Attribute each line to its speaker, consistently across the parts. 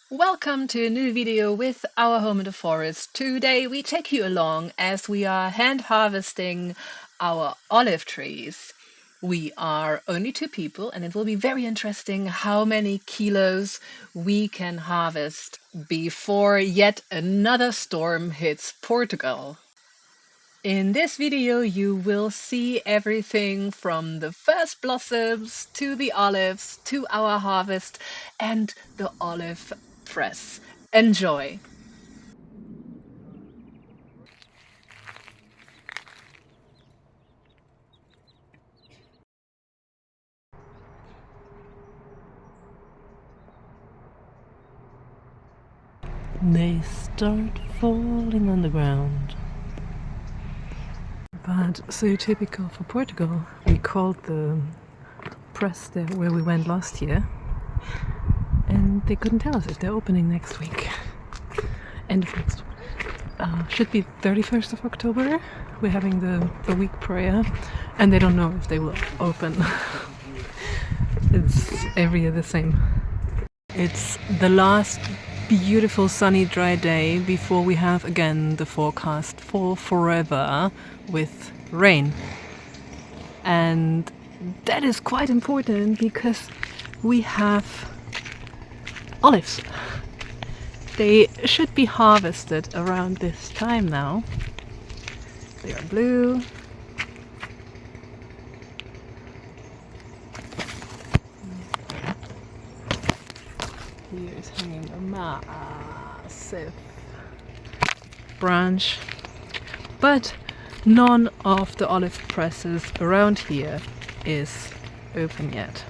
Speaker 1: Welcome to a new video with our home in the forest. Today we take you along as we are hand harvesting our olive trees. We are only two people and it will be very interesting how many kilos we can harvest before yet another storm hits Portugal. In this video you will see everything from the first blossoms to the olives to our harvest and the olive press. Enjoy!
Speaker 2: They start falling on the ground. But so typical for Portugal, we called the press there where we went last year, and they couldn't tell us if they're opening next week. End of next should be 31st of October. We're having the week prayer, and they don't know if they will open. It's every year the same. It's the last beautiful sunny dry day before we have again the forecast for forever with rain. And that is quite important because we have olives. They should be harvested around this time now. They are blue. Here is hanging a massive branch, but none of the olive presses around here is open yet.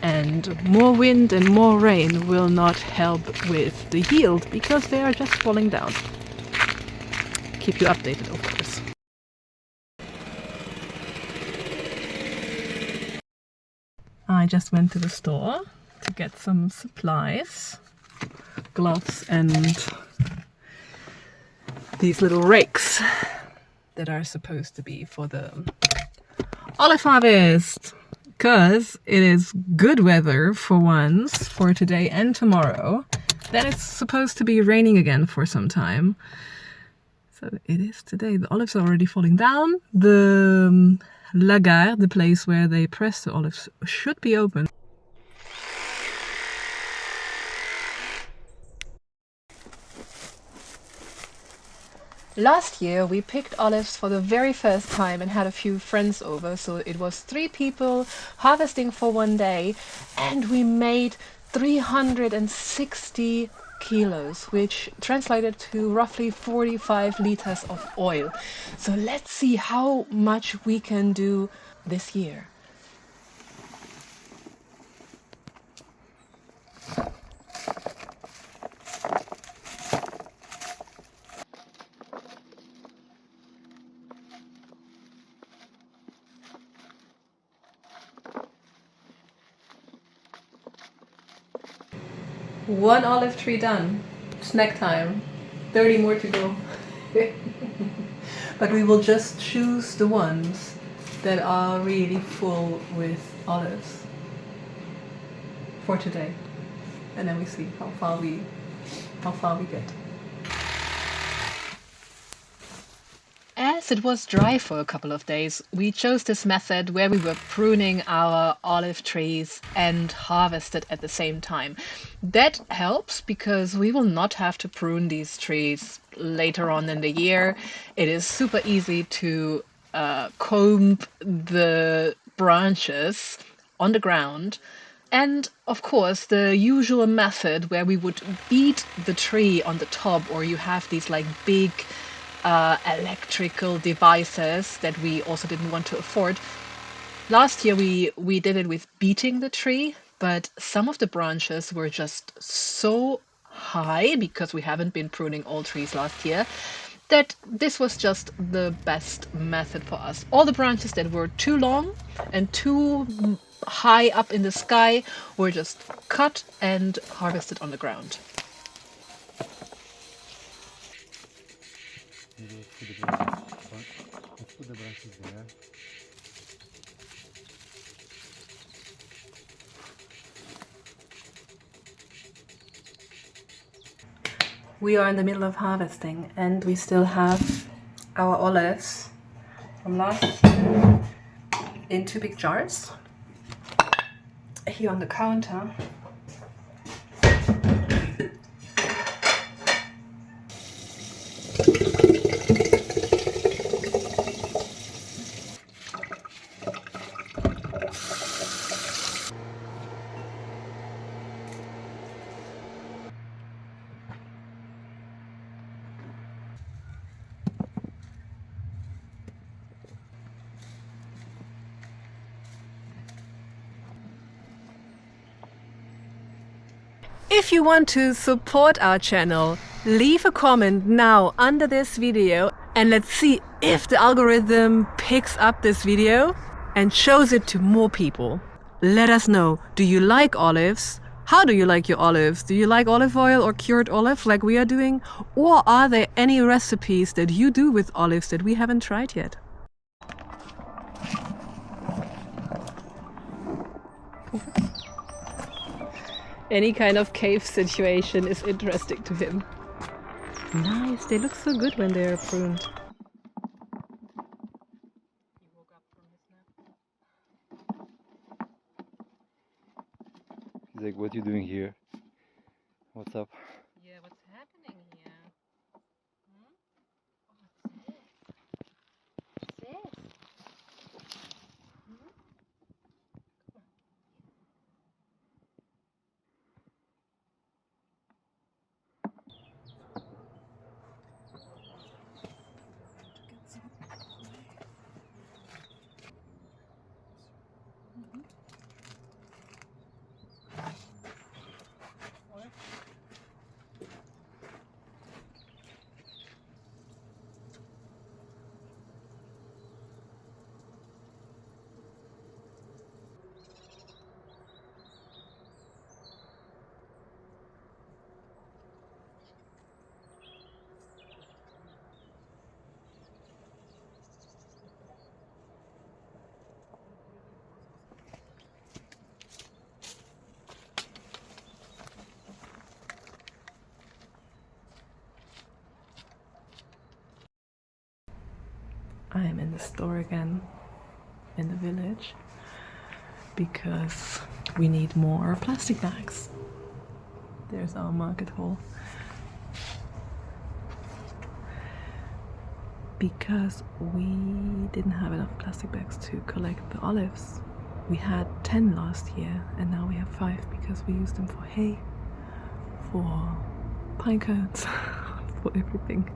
Speaker 2: And more wind and more rain will not help with the yield because they are just falling down. Keep you updated, of course. I just went to the store to get some supplies, gloves and these little rakes that are supposed to be for the olive harvest, because it is good weather for once, for today and tomorrow. Then it's supposed to be raining again for some time. So it is today. The olives are already falling down. The lagar, the place where they press the olives, should be open.
Speaker 1: Last year we picked olives for the very first time and had a few friends over, so it was 3 people harvesting for one day, and we made 360 kilos, which translated to roughly 45 liters of oil. So let's see how much we can do this year. One olive tree done. Snack time. 30 more to go. But we will just choose the ones that are really full with olives for today. And then we see how far we get. As it was dry for a couple of days, we chose this method where we were pruning our olive trees and harvested at the same time. That helps because we will not have to prune these trees later on in the year. It is super easy to comb the branches on the ground. And of course, the usual method where we would beat the tree on the top, or you have these like big electrical devices that we also didn't want to afford. Last year we did it with beating the tree, but some of the branches were just so high because we haven't been pruning all trees last year that this was just the best method for us. All the branches that were too long and too high up in the sky were just cut and harvested on the ground.
Speaker 3: Let's put the branches there.
Speaker 2: We are in the middle of harvesting and we still have our olives from last year in 2 big jars here on the counter. If you want to support our channel, leave a comment now under this video and let's see if the algorithm picks up this video and shows it to more people. Let us know, do you like olives? How do you like your olives? Do you like olive oil or cured olive like we are doing? Or are there any recipes that you do with olives that we haven't tried yet? Any kind of cave situation is interesting to him. Nice, they look so good when they are pruned. He woke up from his nap.
Speaker 3: He's like, what are you doing here? What's up?
Speaker 2: Yeah, what's happening here? What's this? I am in the store again in the village because we need more plastic bags. There's our market hall. Because we didn't have enough plastic bags to collect the olives. We had 10 last year and now we have 5 because we used them for hay, for pine cones, for everything.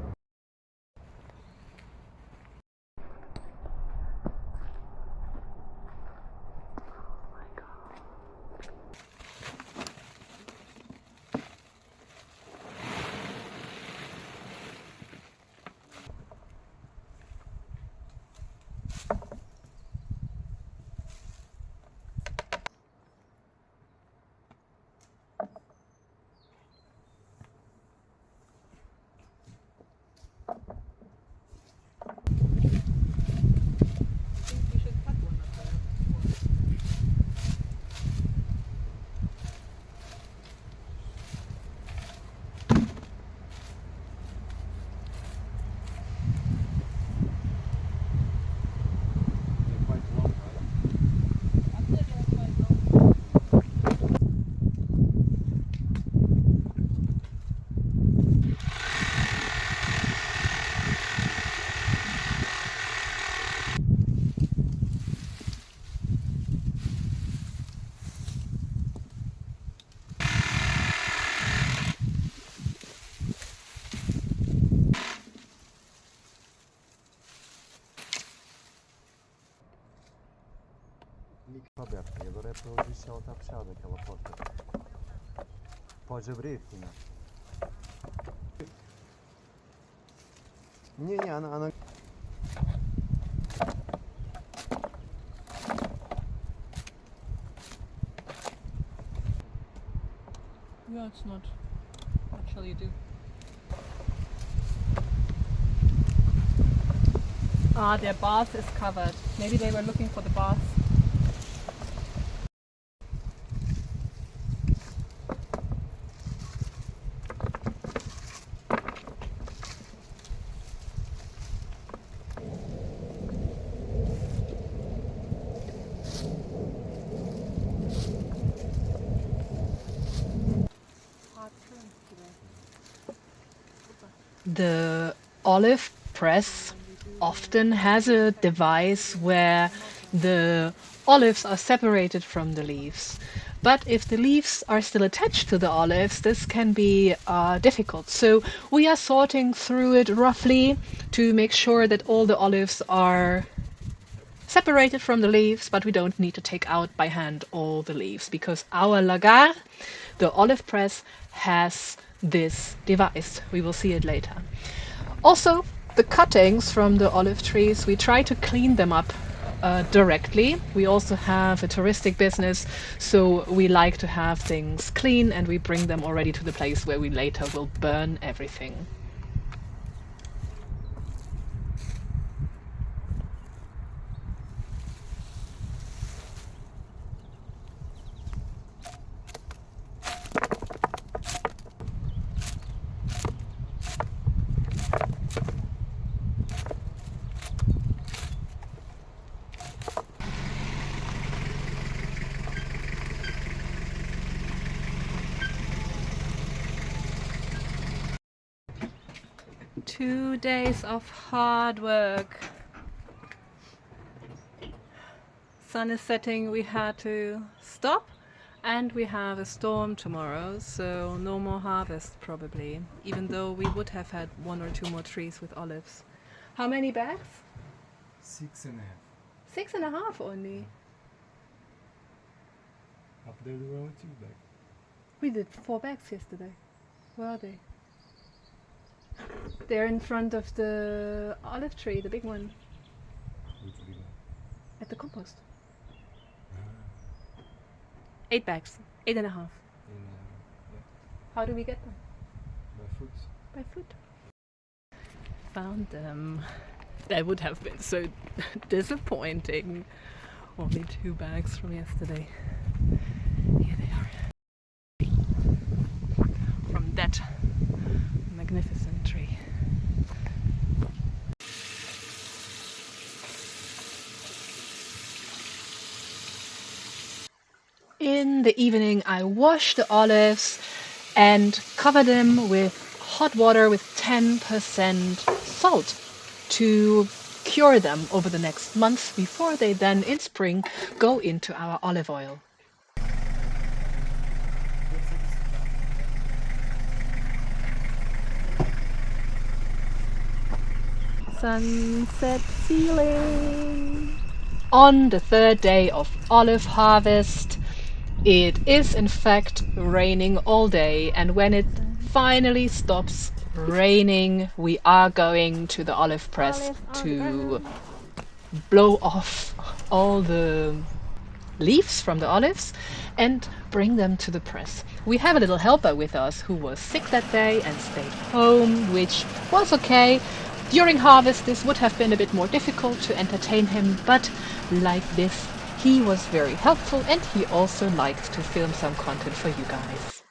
Speaker 3: Aberta, e agora é para ver se ela está fechada, aquela porta. Podes abrir, Tina. Não.
Speaker 2: Yeah, it's not. What shall you do? Ah, their bath is covered. Maybe they were looking for the bath.
Speaker 1: The olive press often has a device where the olives are separated from the leaves. But if the leaves are still attached to the olives, this can be difficult. So we are sorting through it roughly to make sure that all the olives are separated from the leaves, but we don't need to take out by hand all the leaves because our lagar, the olive press, has this device. We will see it later. Also, the cuttings from the olive trees, we try to clean them up directly. We also have a touristic business, so we like to have things clean and we bring them already to the place where we later will burn everything.
Speaker 2: Two days of hard work. Sun is setting, we had to stop, and we have a storm tomorrow, so no more harvest probably, even though we would have had 1 or 2 more trees with olives. How many bags?
Speaker 3: 6.5.
Speaker 2: 6.5 only.
Speaker 3: Up there were only 2 bags.
Speaker 2: We did 4 bags yesterday. Where are they? They're in front of the olive tree, the big one,
Speaker 3: Which big one?
Speaker 2: at the compost. 8 bags, 8.5.
Speaker 3: In, yeah,
Speaker 2: How do we get them?
Speaker 3: by foot.
Speaker 2: By foot. Found them. That would have been so disappointing. Only 2 bags from yesterday. Here they are. From that magnificent tree.
Speaker 1: In the evening, I wash the olives and cover them with hot water with 10% salt to cure them over the next month before they then in spring go into our olive oil.
Speaker 2: Sunset feeling.
Speaker 1: On the third day of olive harvest, it is in fact raining all day, and when it finally stops raining, we are going to the olive press to blow off all the leaves from the olives and bring them to the press. We have a little helper with us who was sick that day and stayed home, which was okay. During harvest, this would have been a bit more difficult to entertain him, but like this, he was very helpful and he also liked to film some content for you guys.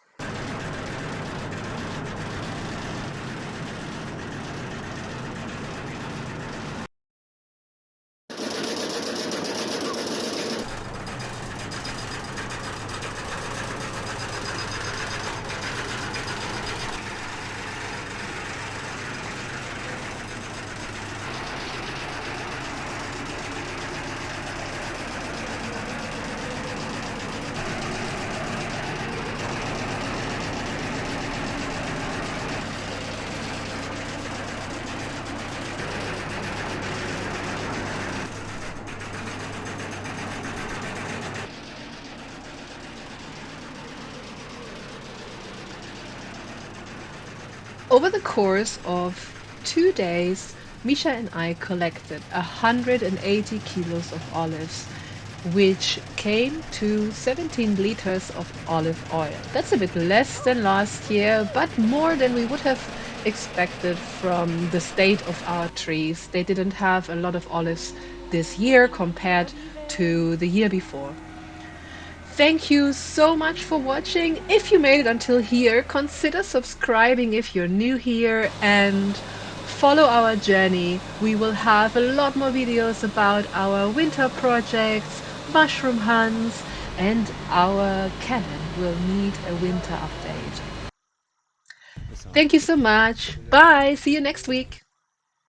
Speaker 1: Over the course of 2 days, Misha and I collected 180 kilos of olives, which came to 17 liters of olive oil. That's a bit less than last year, but more than we would have expected from the state of our trees. They didn't have a lot of olives this year compared to the year before. Thank you so much for watching. If you made it until here, consider subscribing if you're new here and follow our journey. We will have a lot more videos about our winter projects, mushroom hunts, and our cabin will need a winter update. Thank you so much. Bye. See you next week.